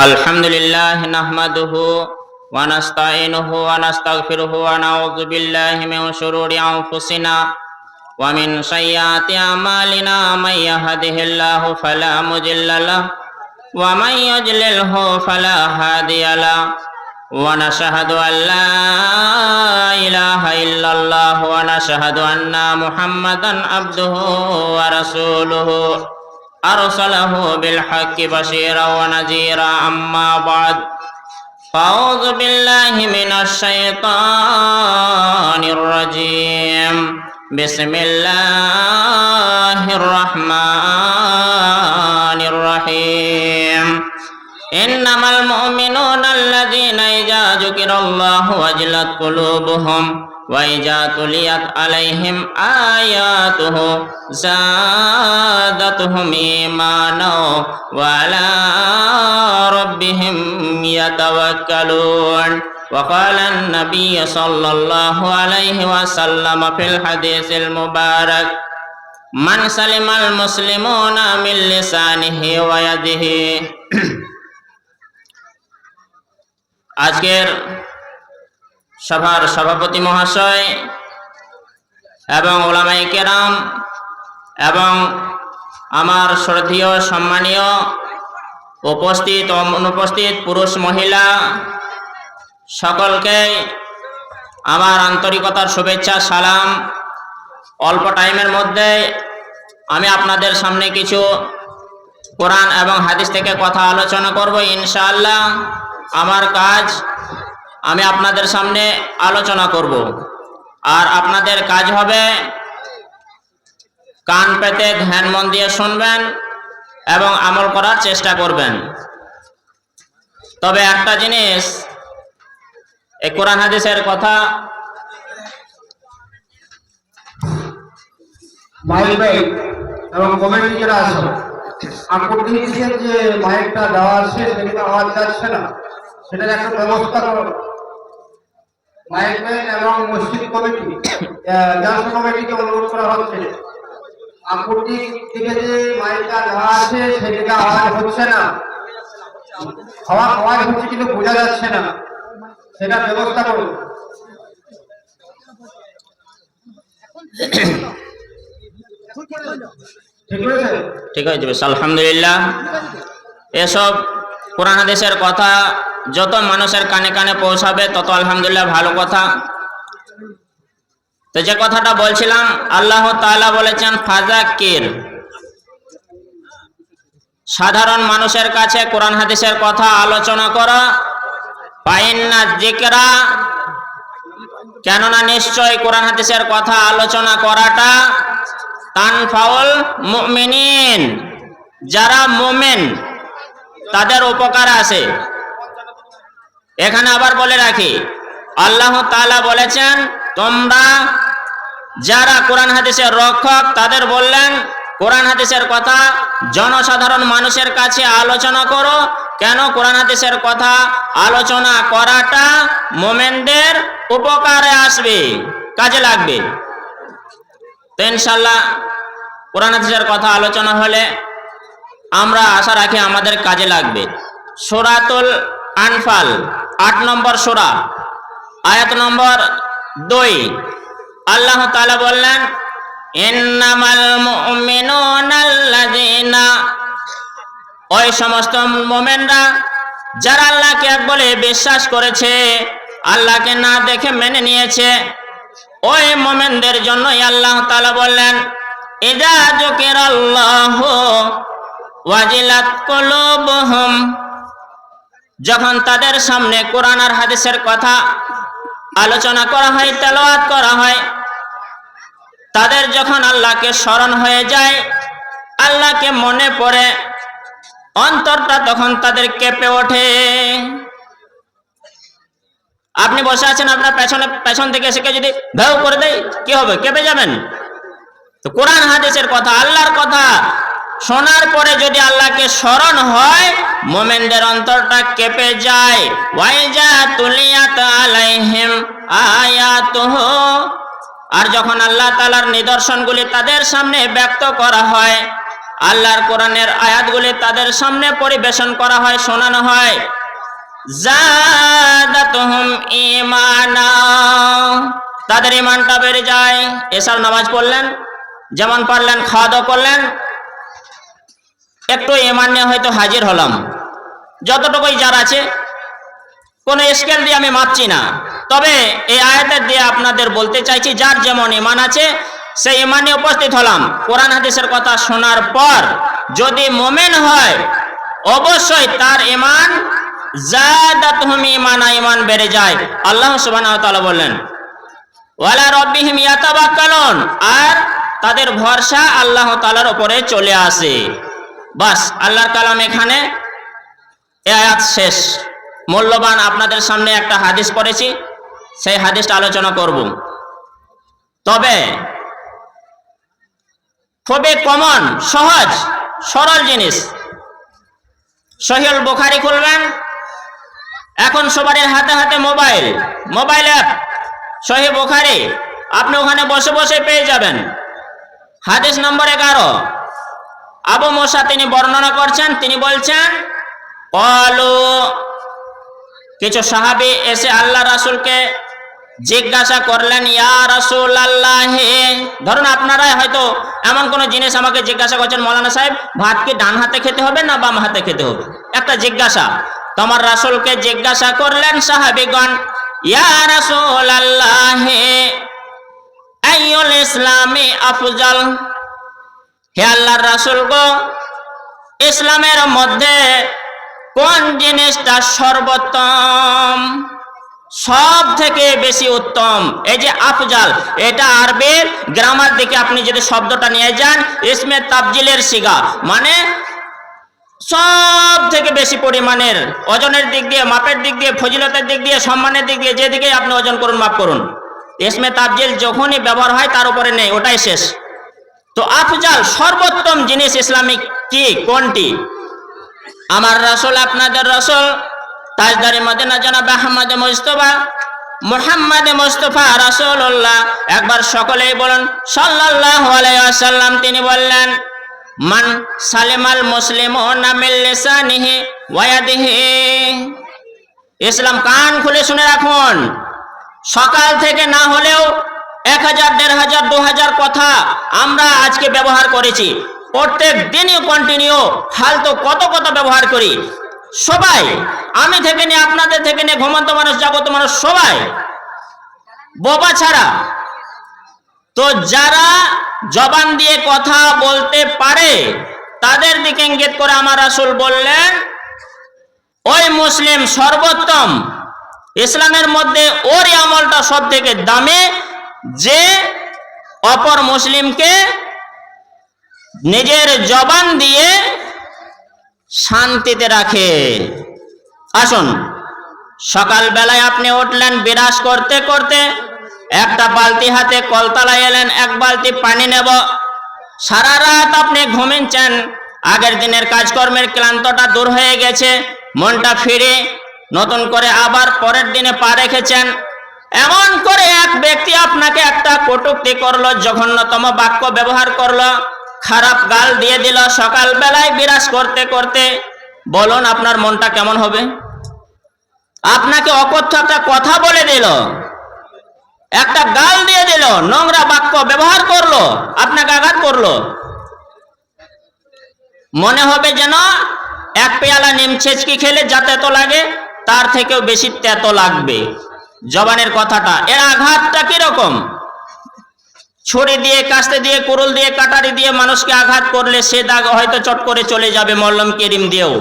الحمد لله نحمده ونستعينه ونستغفره ونعوذ بالله من شرور أنفسنا ومن سيئات أعمالنا من يهده الله فلا مضل له ومن يضلله فلا هادي له ونشهد أن لا إله إلا الله ونشهد أن محمدا عبده ورسوله أرسله بالحق بشيرا ونذيرا أما بعد فأعوذ بالله من الشيطان الرجيم بسم الله الرحمن الرحيم إنما المؤمنون الذين إذا ذكر الله وجلت قلوبهم وإذا تليت عليهم آياته زادتهم إيمانا وعلى ربهم يتوكلون وقال النبي صلى الله عليه وسلم في الحديث المبارك من سلم المسلمون من لسانه ويده আজকের সভার সভাপতি মহাশয় এবং ওলামায়ে কেরাম এবং আমার শ্রদ্ধেয় সম্মানীয় উপস্থিত ও অনুপস্থিত পুরুষ মহিলা সকলকে আমার আন্তরিকতার শুভেচ্ছা সালাম। অল্প টাইমের মধ্যে আমি আপনাদের সামনে কিছু কোরআন এবং হাদিস থেকে কথা আলোচনা করব ইনশাআল্লাহ। আমার কাজ আমি আপনাদের সামনে আলোচনা করব, আর আপনাদের কাজ হবে কান পেতে ধ্যান মন দিয়ে শুনবেন এবং আমল করার চেষ্টা করবেন। তবে একটা জিনিস, এই কোরআন হাদিসের কথা ভাই এবং কমিটি যারা আছে আপনি দিয়েছেন যে মাইকটা দেওয়া আছে সেটা আওয়াজ যাচ্ছে না, সেটার একটা ব্যবস্থা করুন। মাইকম্যান এবং মসজিদ কমিটি জালসা কমিটিকে অনুরোধ করা হচ্ছে আপনি থেকে যে মাইকটা দেওয়া আছে সেটাকে আওয়াজ হচ্ছে না, আওয়াজ হচ্ছে কিন্তু বোঝা যাচ্ছে না, সেটা ব্যবস্থা করুন। ঠিক হয়ে যাবে আলহামদুলিল্লাহ। এসব কোরআন হাদিসের কথা যত মানুষের কানে কানে পৌঁছাবে তত আলহামদুলিল্লাহ ভালো কথা। তো যে কথাটা বলছিলাম, আল্লাহ তাআলা বলেছেন ফাযাক্কির, সাধারণ মানুষের কাছে কোরআন হাদিসের কথা আলোচনা করা। ফাইন্না যিকরা, কেননা নিশ্চয় কোরআন হাদিসের কথা আলোচনা করাটা তানফাউল মুমিনিন, যারা মুমিন তাদের উপকার আছে। এখানে আবার বলে রাখি, আল্লাহ তাআলা বলেছেন তোমরা যারা কোরআন হাদিসের রক্ষক তাদের বললেন কোরআন হাদিসের কথা জনসাধারণ মানুষের কাছে আলোচনা করো। কেন? কোরআন হাদিসের কথা আলোচনা করাটা মুমিনদের উপকারে আসবে, কাজে লাগবে। তো ইনশাআল্লাহ কোরআন হাদিসের কথা আলোচনা হলে আমরা আশা রাখি আমাদের কাজে লাগবে। সূরাতুল আনফাল 8 নম্বর সূরা, আয়াত নম্বর 2, আল্লাহ তাআলা বললেন ইন্নামাল মুমিনুনাল্লাযীনা, ওই সমস্ত মুমিনরা যারা আল্লাহকে এক বলে বিশ্বাস করেছে, আল্লাহকে না দেখে মেনে নিয়েছে, ওই মুমিনদের জন্যই আল্লাহ তাআলা বললেন ইযা যুকিরাল্লাহু ওয়াজিলাত কুলুবুহুম, যখন তাদের সামনে কোরআন আর হাদিসের কথা আলোচনা করা হয়, তেলাওয়াত করা হয়, তাদের যখন আল্লাহকে স্মরণ হয়ে যায়, আল্লাহকে মনে পড়ে, অন্তরটা তখন তাদের কেঁপে ওঠে। আপনি বসে আছেন, আপনার পেছন থেকে এসে যদি ভেউ করে দেয় কি হবে? কেঁপে যাবেন। তো কোরআন হাদিসের কথা, আল্লাহর কথা শোনার পরে যদি আল্লাহকে স্মরণ হয়, মুমিনদের অন্তরটা কেঁপে যায়। ওয়াইজা তুলিয়াত আলাইহিম আয়াতুহু, আর যখন আল্লাহ তাআলার নিদর্শনগুলি তাদের সামনে ব্যক্ত করা হয়, আল্লাহর কোরআনের আয়াতগুলি তাদের সামনে পরিবেশন করা হয়, শোনানো হয়। জাদাতুহুম ঈমানা, তাদের ঈমানটা বেড়ে যায়। এশার নামাজ পড়লেন, যেমন পারলেন খাওয়া দাওয়া করলেন, একটু ঈমান নিয়ে হয়তো হাজির হলাম, যতটুকুই যার আছে, কোনো স্কেল দিয়ে আমি মাপছি না। তবে এই আয়াতের দিয়ে আপনাদের বলতে চাইছি, যার যেমন ঈমান আছে সেই ঈমান নিয়ে উপস্থিত হলাম। কোরআন হাদিসের কথা শোনার পর যদি মুমিন হয়, অবশ্যই তার ঈমান জাদাতুহুম ঈমানা, ঈমান বেড়ে যায়। আল্লাহ সুবহানাহু ওয়া তাআলা বললেন ওয়ালা রাব্বিহিম ইয়াতাওয়াক্কালুন, আর তাদের ভরসা আল্লাহ তাআলার উপরে চলে আসে। বাস, আল্লাহর কালাম এখানে, এই আয়াত শেষ। মূল্যবান আপনাদের সামনে একটা হাদিস পড়েছি, সেই হাদিসটা আলোচনা করব। তবে খুবই কমন, সহজ সরল জিনিস। সহিহুল বুখারী খুলবেন, এখন সবার হাতে হাতে মোবাইল অ্যাপ সহিহ বুখারী, আপনি ওখানে বসে বসে পেয়ে যাবেন। হাদিস নম্বর 11, আবু মুসা তিনি বর্ণনা করছেন, তিনি বলছেন ক্বালু, কিছু সাহাবী এসে আল্লাহ রাসূলকে জিজ্ঞাসা করলেন, ইয়া রাসূলুল্লাহ, ধরুন আপনারাই হয়তো এমন কোন জিনিস আমাকে জিজ্ঞাসা করছেন, মৌলানা সাহেব ভাত কি ডান হাতে খেতে হবে না বাম হাতে খেতে হবে, একটা জিজ্ঞাসা। তোমার রাসূলকে জিজ্ঞাসা করলেন সাহাবীগণ, ইয়া রাসূলুল্লাহ আইয়ুল ইসলামি আফজাল, হে আল্লাহর রাসূল গো, ইসলামের মধ্যে কোন জিনিসটা সর্বোত্তম, সব থেকে বেশি উত্তম? এই যে আফজাল, এটা আরবির গ্রামার দিকে আপনি যদি শব্দটা নিয়ে যান, ইসমে তাবজিলের সিগা, মানে সব থেকে বেশি পরিমাণের, ওজনের দিক দিয়ে, মাপের দিক দিয়ে, ফজিলতের দিক দিয়ে, সম্মানের দিক দিয়ে, যেদিকে আপনি ওজন করুন মাপ করুন, ইসমে তাবজিল যখনই ব্যবহার হয় তার উপরে নেই, ওটাই শেষ। তো আফজাল, সর্বোত্তম জিনিস ইসলামিক কি, কোনটি? আমার রাসূল, আপনাদের রাসূল তাজদারে মদিনা জনাব আহমদ মুহাম্মদ মুস্তাফা রাসূলুল্লাহ, একবার সকলেই বলেন সাল্লাল্লাহু আলাইহি ওয়াসাল্লাম, তিনি বললেন মান সালিমাল মুসলিমুনা মিন লিসানিহি ওয়া ইয়াদিহি। ইসলাম, কান খুলে শুনে রাখুন, সকাল থেকে না হলেও 1000, 1500, 2000 কথা আমরা আজকে ব্যবহার করেছি, প্রত্যেক দিনই কন্টিনিউ ফালতু কত ব্যবহার করি সবাই, আমি থেকে নিয়ে, আপনাদের থেকে নিয়ে, ঘুমন্ত মানুষ, জাগ্রত মানুষ, সবাই বোবা ছাড়া। তো যারা জবান দিয়ে কথা বলতে পারে তাদের দিকে ইঙ্গিত করে আমার রাসূল বললেন, ওই মুসলিম সর্বোত্তম, ইসলামের মধ্যে ওর আমলটা সব থেকে দামি, যে অপর মুসলিমকে নিজের জবান দিয়ে শান্তিতে রাখে। আসুন, সকালবেলায় আপনি উঠলেন বিরাস করতে করতে, একটা বালতি হাতে কলতলায় এলেন, এক বালতি পানি নেব। সারা রাত আপনি ঘুমিয়েছেন, আগের দিনের কাজকর্মের ক্লান্তটা দূর হয়ে গেছে, মনটা ফিরে নতুন করে আবার পরের দিনে পা রেখেছেন। এমন করে এক ব্যক্তি আপনাকে একটা কটূক্তি করলো, জঘন্যতম বাক্য ব্যবহার করলো, খারাপ গাল দিয়ে দিল সকালবেলায় বিরাস করতে করতে, বলুন আপনার মনটা কেমন হবে? আপনাকে অকথ্য একটা কথা বলে দিল, একটা গাল দিয়ে দিল, নোংরা বাক্য ব্যবহার করলো, আপনাকে আঘাত করলো, মনে হবে যেন এক পেয়ালা নিম ছেচকি খেলে যা তেতো লাগে তার থেকেও বেশি তেতো লাগবে জবানের কথাটা। এর আঘাতটা কিরকম? ছুরি দিয়ে, কাস্তে দিয়ে, কুরুল দিয়ে, কাটারি দিয়ে মানুষকে আঘাত করলে সে দাগ হয়তো চট করে চলে যাবে মলম কেরিম দিয়েও,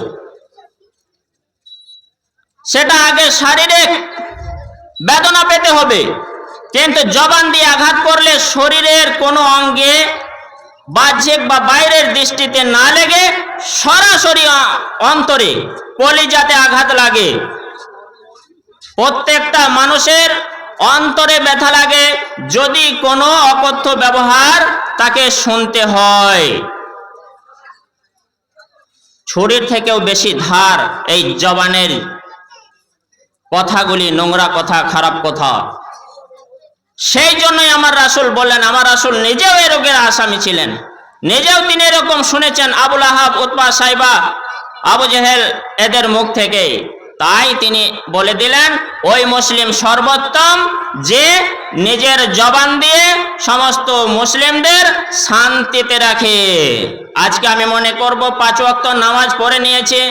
সেটা আগে শারীরিক বেদনা পেতে হবে, কিন্তু জবান দিয়ে আঘাত করলে শরীরের কোনো অঙ্গে বাহ্যিক বা বাইরের দৃষ্টিতে না লেগে সরাসরি অন্তরে, কলিজাতে আঘাত লাগে। প্রত্যেকটা মানুষের অন্তরে ব্যথা লাগে যদি কোনো অকথ্য ব্যবহার তাকে শুনতে হয়। ছুরির থেকেও বেশি ধার এই জবানের কথাগুলি, নোংরা কথা, খারাপ কথা। সেই জন্যই আমার রাসূল বললেন, আমার রাসূল নিজেও এই রোগের আসামি ছিলেন, নিজেও তিনি এরকম শুনেছেন আবুল আহাব, উতবা, সাইবা, আবু জেহেল এদের মুখ থেকে। তাই তিনি বলে দিলেন ওই মুসলিম সর্বোত্তম যে নিজের জবান দিয়ে সমস্ত মুসলিমদের শান্তিতে রাখে। আজকে আমি মনে করব 5 ওয়াক্ত নামাজ পড়ে নিয়েছে,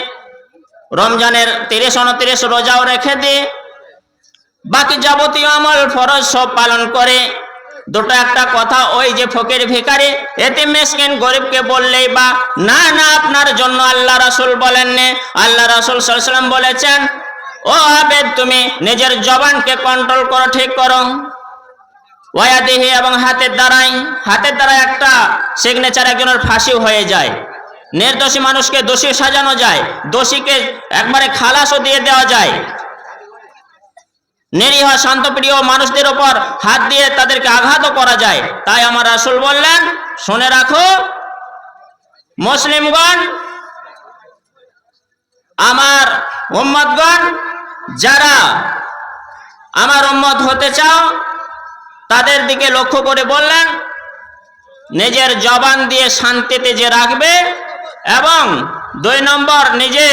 রমজানের 30-29 রোজাও রেখে দিয়ে বাকি যাবতীয় আমল ফরজ সব পালন করে। দুটো একটা কথা, ওই যে ফকির ভিখারি এতিম মিসকিন গরিবকে বললেই বা না না আপনার জন্য আল্লাহ রাসূল বলেননি। আল্লাহ রাসূল সাল্লাল্লাহু আলাইহি ওয়াসাল্লাম বলেছেন ও আবেদ তুমি নিজের জবানকে কন্ট্রোল করো, ঠিক করো। ওয়াদিহি এবং হাতের দ্বারাই একটা সিগনেচার একজনের ফাঁসি হয়ে যায়। নির্দোষী মানুষকে দোষী সাজানো যায়, দোষীকে একবারে খালাসও দিয়ে দেওয়া যায়। নিরীহ শান্তপ্রিয় মানুষদের উপর হাত দিয়ে তাদেরকে আঘাতও করা যায়। তাই আমার রাসূল বললেন শুনে রাখো মুসলিমগণ, আমার উম্মতগণ, যারা আমার উম্মত হতে চাও তাদের দিকে লক্ষ্য করে বললেন নিজের জবান দিয়ে শান্তিতে যে রাখবে এবং 2 নম্বর নিজে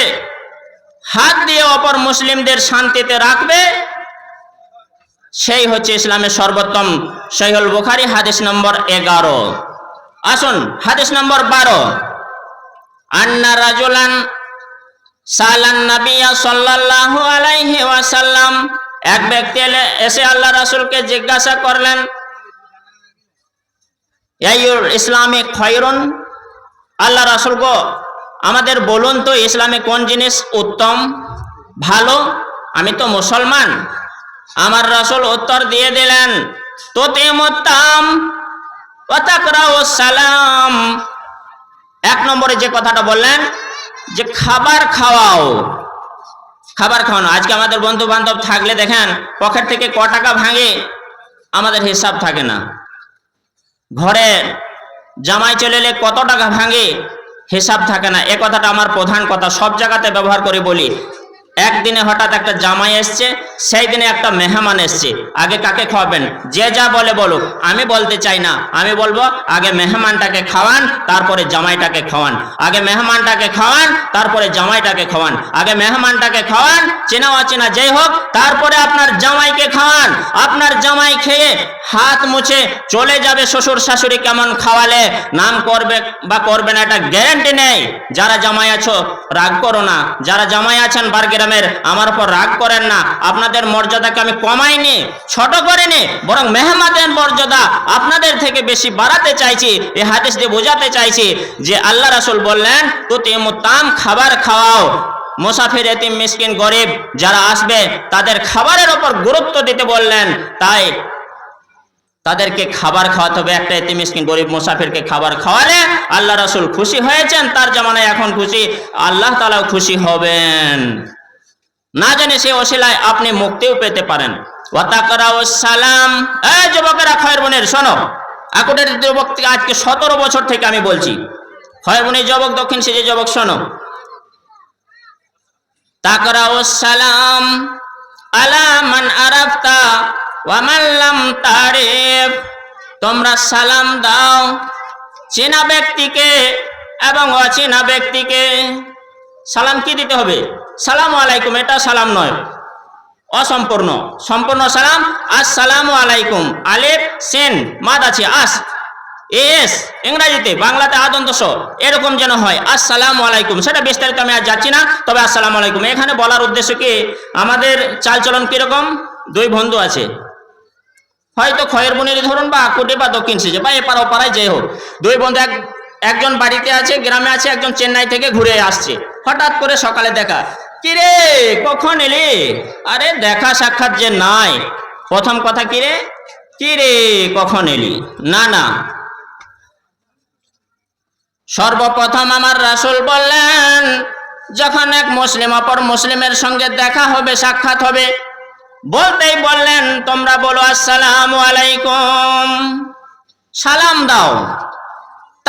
হাত দিয়ে অপর মুসলিমদের শান্তিতে রাখবে, সেই হচ্ছে ইসলামের সর্বোত্তম। সহিহুল বুখারী হাদিস নম্বর 11। আসুন হাদিস নম্বর 12। আন্না রাজুলান সালান নাবিয়া সাল্লাল্লাহু আলাইহি ওয়াসাল্লাম, এক ব্যক্তি এসে আল্লাহ রাসূলকে জিজ্ঞাসা করলেন আইয়ুল ইসলামে খয়রুন, আল্লাহ রাসূল গো আমাদের বলুন তো ইসলামে কোন জিনিস উত্তম ভালো, আমি তো মুসলমান। আমার রাসূল উত্তর দিয়ে দিলেন তুতিমুত তাম ওয়া তাকরাউস সালাম। 1 নম্বরে যে কথাটা বললেন যে খাবার খাওয়াও, খাবার খাওয়ানো। আজকে আমাদের বন্ধু বান্ধব থাকলে দেখেন পকেট থেকে ক টাকা ভাঙে আমাদের হিসাব থাকে না, ঘরে জামাই চলে এলে কত টাকা ভাঙে হিসাব থাকে না। এ কথাটা আমার প্রধান কথা, সব জায়গাতে ব্যবহার করে বলি। একদিনে হঠাৎ একটা জামাই এসছে, সেই দিনে একটা মেহমান এসছে, আগে কাকে খাওয়াবেন? যে যা বলে বলুক, আমি বলতে চাই না, আমি বলবো আগে মেহমানটাকে খাওয়ান তারপরে জামাইটাকে খাওয়ান, আগে মেহমানটাকে খাওয়ান তারপরে জামাইটাকে খাওয়ান, আগে মেহমানটাকে খাওয়ান চেনা অচেনা যেই হোক, তারপরে আপনার জামাইকে খাওয়ান। আপনার জামাই খেয়ে হাত মুছে চলে যাবে শ্বশুর শাশুড়ি কেমন খাওয়ালে, নাম করবে বা করবে না এটা গ্যারান্টি নেই। যারা জামাই আছো রাগ করো না, যারা জামাই আছেন গ্রামের আমার উপর রাগ করেন না। আপনাদের মর্যাদাকে আমি কমাইনি, ছোট করিনি, বরং মেহমানের মর্যাদা আপনাদের থেকে বেশি বাড়াতে চাইছি। এই হাদিস দিয়ে বোঝাতে চাইছি যে আল্লাহ রাসূল বললেন তুতিমুত তাম, খাবার খাওয়াও। মুসাফির, এতিম, মিসকিন, গরিব যারা আসবে তাদের খাবারের উপর গুরুত্ব দিতে বললেন। তাই তাদেরকে খাবার খাওয়াতে হবে। একটা এতিম মিসকিন গরিব মুসাফিরকে খাবার খাওয়ালে আল্লাহ রাসূল খুশি হয়েছেন, তার জামানায় এখন খুশি, আল্লাহ তাআলাও খুশি হবেন। না জানে সে ওসিলায় আপনি মুক্তিও পেতে পারেন। ওয়া তাকরাউস সালাম। এই যুবকেরা, খয়ের বোনের শোনো, আকুটের যুবক আজকে 17 বছর থেকে আমি বলছি, খয়ের বোনের যুবক, দক্ষিণ সিজে যুবক শোনো, তাকরাউস সালাম আলা মান আরাফতা ওয়া মান লাম তারিফ। তোমরা সালাম দাও চেনা ব্যক্তিকে এবং অচেনা ব্যক্তিকে। সালাম কি দিতে হবে? সালামু আলাইকুম, এটা সালাম নয়, অসম্পূর্ণ। সম্পূর্ণ সালাম আসসালামু আলাইকুম, আলিফ সিন মাদ আছে, আস এস ইংরেজিতে, বাংলাতে আদন্ত স, এরকম যেন হয় আসসালামু আলাইকুম। সেটা বিস্তারিত আমি আর যাচ্ছি না, তবে আসসালামু আলাইকুম এখানে বলার উদ্দেশ্য কি, আমাদের চালচলন কিরকম, 2 বন্ধু আছে, হয়তো খয়ের বনের ধরুন বা আকুটে বা দক্ষিণ সিজে বা এপাড়া ওপাড়ায় যাই হোক, 2 বন্ধু, একজন বাড়িতে আছে, গ্রামে আছে, একজন চেন্নাই থেকে ঘুরে আসছে। হঠাৎ করে সকালে দেখা, কিরে কখন এলি? আরে দেখা সাক্ষাৎ যে নাই, প্রথম কথা কিরে, কিরে কখন এলি? না না, সর্বপ্রথম আমার রাসূল বললেন যখন এক মুসলিম অপর মুসলিমের সঙ্গে দেখা হবে, সাক্ষাৎ হবে, বলতেই বললেন তোমরা বলো আসসালামু আলাইকুম, সালাম দাও।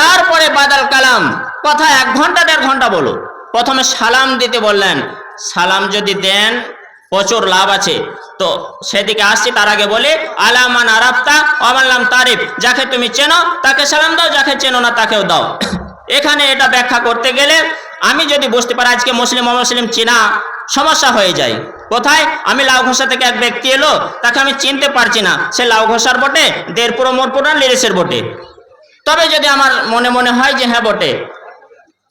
তারপরে বাদাল কালাম, কথা 1 ঘন্টা 1.5 ঘন্টা বলো। প্রথমে সালাম দিতে বললেন, সালাম যদি দেন প্রচুর লাভ আছে, তো সেদিকে আসছি, তার আগে বলি আলামান আরাফতা ওয়ামাল্লাম তারিফ, যাকে তুমি চেনো তাকে সালাম দাও, যাকে চেনো না তাকেও দাও। এখানে এটা ব্যাখ্যা করতে গেলে আমি যদি বুঝতে পারি আজকে মুসলিম অমুসলিম চেনা সমস্যা হয়ে যায়। কোথায়? আমি লাউ ঘোষা থেকে এক ব্যক্তি এলো, তাকে আমি চিনতে পারছি না সে লাউ ঘোষার বটে, দেড়পুরো মোরপুরা লিরিসের বটে। তবে যদি আমার মনে মনে হয় যে হ্যাঁ বটে,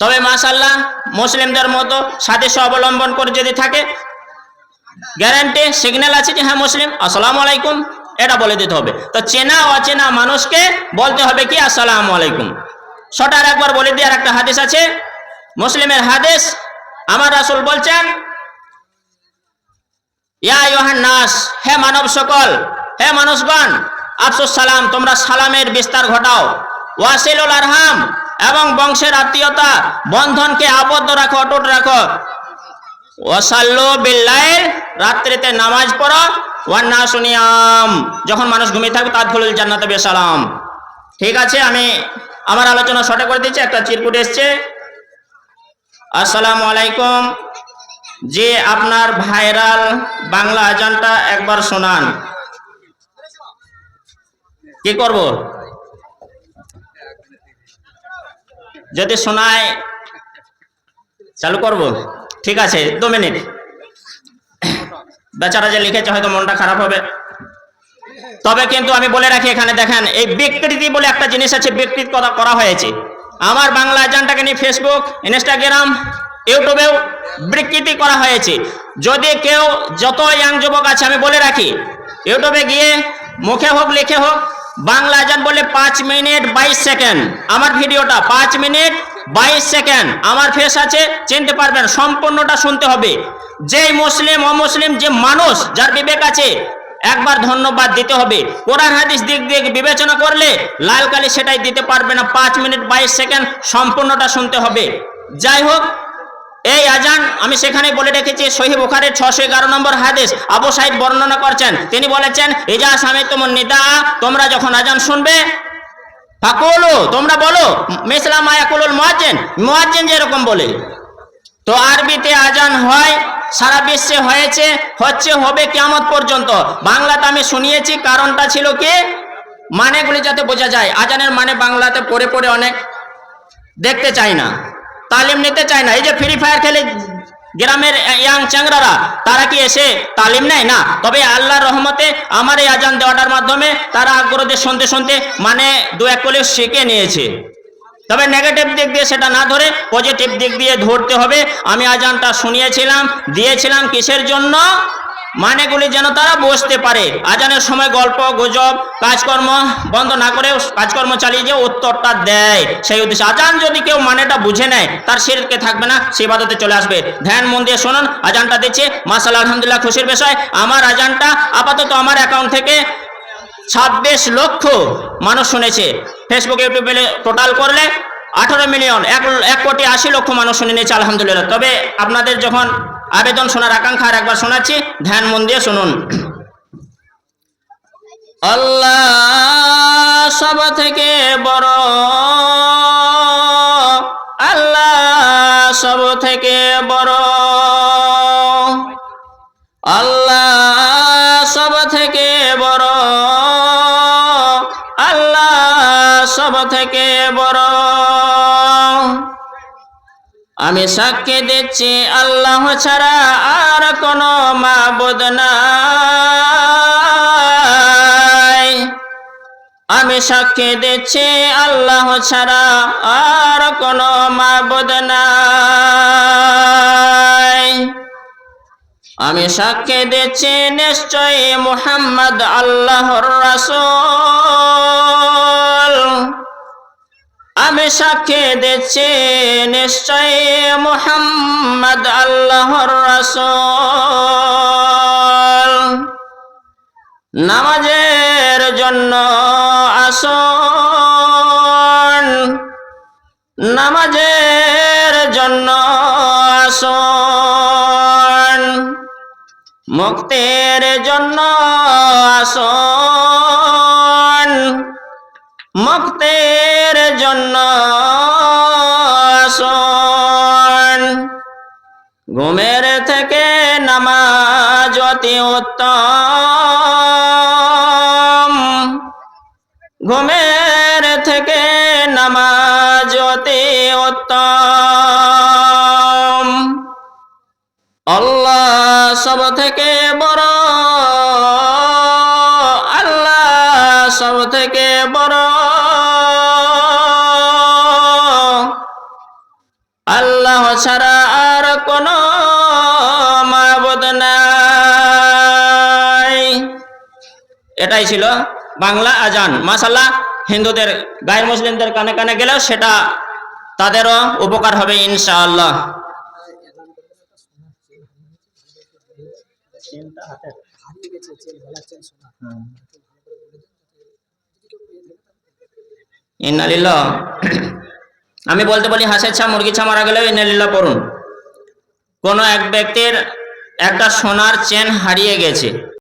তবে মাশাআল্লাহ মুসলিমদের মতো সাদৃশ্য অবলম্বন করে যদি থাকে, গ্যারান্টি সিগন্যাল আছে যে হ্যাঁ মুসলিম, আসসালামু আলাইকুম, এটা বলে দিতে হবে। তো চেনা অচেনা মানুষকে বলতে হবে কি আসসালামু আলাইকুম। শটার একবার বলে দিয়ে আর একটা হাদিস আছে, মুসলিমের হাদিস, আমার রাসূল বলছেন ইয়া আইয়ুহান নাস, হে মানব সকল, হে মানুষগণ, আফসুস সালাম, তোমরা সালামের বিস্তার ঘটাও, ওয়াসিলুল আরহাম, এবং বংশের আত্মীয়তা বন্ধনকে আবদ্ধ রাখো, অটুট রাখো, ওয়াসাল্লু বিল্লাইল, রাত্রিতে নামাজ পড়ো, ওয়ান নাসু নিয়াম, যখন মানুষ ঘুমিয়ে থাকবে তাদখুলুল জান্নাতা বিসালাম। ঠিক আছে, আমি আমার আলোচনা শর্ট করে দিচ্ছি, একটা চিরকুট এসছে। আসসালামু আলাইকুম, যে আপনার ভাইরাল বাংলা আজানটা একবার শোনান। কি করব? যদি শোনায় চালু করব? ঠিক আছে, 2 মিনিট। বেচারা যে লিখেছে হয়তো মনটা খারাপ হবে, তবে কিন্তু আমি বলে রাখি, এখানে দেখেন এই বিকৃতি বলে একটা জিনিস আছে, বিকৃত করা হয়েছে। আমার বাংলা আজানটাকে নিয়ে ফেসবুক, ইনস্টাগ্রাম, ইউটিউবেও বিকৃতি করা হয়েছে। যদি কেউ, যত ইয়াং যুবক আছে আমি বলে রাখি, ইউটিউবে গিয়ে মুখে হোক লিখে হোক বাংলা আজান বলে 5 মিনিট 22 সেকেন্ড, আমার ভিডিওটা 5 মিনিট 22 সেকেন্ড, আমার ফেস আছে, চিনতে পারবেন, সম্পূর্ণটা শুনতে হবে। যেই মুসলিম অমুসলিম যে মানুষ যার বিবেক আছে একবার ধন্যবাদ দিতে হবে। কোরআন হাদিস দিক দিয়ে বিবেচনা করলে লাল কালি সেটাই দিতে পারবে না। 5 মিনিট 22 সেকেন্ড সম্পূর্ণটা শুনতে হবে। যাই হোক, এই আজান আমি সেখানে বলে রেখেছি, সহিহ বুখারীর 611 নম্বর হাদিস, আবু সাঈদ বর্ণনা করছেন, তিনি বলেছেন ইজা সামিতুমুন নিদা, তোমরা যখন আজান শুনবে, ফাকুলু, তোমরা বলো, মিসলা মা ইয়াকুলুল মুয়াজ্জিন, মুয়াজ্জিন যেরকম বলে। তো আরবিতে আজান হয়, সারা বিশ্বে হয়েছে, হচ্ছে, হবে কিয়ামত পর্যন্ত। বাংলাতে আমি শুনিয়েছি, কারণটা ছিল কি, মানেগুলি যাতে বোঝা যায়। আজানের মানে বাংলাতে পড়ে পড়ে অনেক দেখতে চায় না, তালিম নিতে চায় না। এই যে ফ্রি ফায়ার খেলে গ্রামের ইয়াং চ্যাংরারা, তারা কি এসে তালিম নেয় না? তবে আল্লাহর রহমতে আমার এই আজান দেওয়াটার মাধ্যমে তারা আগ্রহ দিয়ে শুনতে শুনতে মানে 2-1 কলি শিখে নিয়েছে। তবে নেগেটিভ দিক দিয়ে সেটা না ধরে পজিটিভ দিক দিয়ে ধরতে হবে। আমি আজানটা শুনিয়েছিলাম, দিয়েছিলাম কিসের জন্য? মানেগুলি যেন তারা বুঝতে পারে। আজানের সময় গল্প গুজব কাজকর্ম বন্ধ না করে কাজকর্ম চালিয়ে যে উত্তরটা দেয়, সেই উদ্দেশ্যে। আজান যদি কেউ মানেটা বুঝে নেয়, তার শিরকে থাকবে না, সে ইবাদতে চলে আসবে। ধ্যান মন দিয়ে শুনুন, আজানটা দিচ্ছে, মাশাআল্লাহ আলহামদুলিল্লাহ, খুশির বিষয়। আমার আজানটা আপাতত আমার অ্যাকাউন্ট থেকে 26 লক্ষ মানুষ শুনেছে। ফেসবুক ইউটিউবে টোটাল করলে 18 মিলিয়ন, 1,80,00,000 মানুষ শুনে নিয়েছে, আলহামদুলিল্লাহ। তবে আপনাদের যখন আবেদন শোনার আকাঙ্ক্ষা, আর একবার শোনাচ্ছি, ধ্যান মন দিয়ে শুনুন। আল্লাহ সব থেকে বড়, আল্লাহ সব থেকে বড়, আল্লাহ সব থেকে বড়, আল্লাহ সব থেকে বড়। আমি সাক্ষী দিচ্ছি আল্লাহ ছাড়া আর কোনো মাবুদ নাই। আমি সাক্ষী দিচ্ছি আল্লাহ ছাড়া আর কোনো মাবুদ নাই। আমি সাক্ষী দিচ্ছি নিশ্চয়ই মুহাম্মদ আল্লাহর রাসূল। আমি সাক্ষী দিচ্ছি নিশ্চয়ই মুহাম্মদ আল্লাহর রাসূল। নামাজের জন্য আসুন, নামাজের জন্য আসুন, মুক্তির জন্য আসুন, মুক্তির জন্য আসুন। ঘুমের থেকে নামাজ নামাজ অতি উত্তম, ঘুমের থেকে নামাজ অতি উত্তম। আল্লাহ সব থেকে বড়, আল্লাহ সব থেকে বড়, আল্লাহ ছাড়া আর কোন মাবুদ নাই। এটাই ছিল বাংলা আজান। মাশাআল্লাহ, হিন্দুদের গায়ের মুসলিমদের কানে কানে গেলেও সেটা তাদেরও উপকার হবে ইনশাআল্লাহ। ইন্নালিল্লাহ। আমি বলতে বলি হাঁসের ছা মুরগি ছা মারা গেলেও ইন্নালিল্লাহ পড়ুন। কোন এক ব্যক্তির একটা সোনার চেন হারিয়ে গেছে,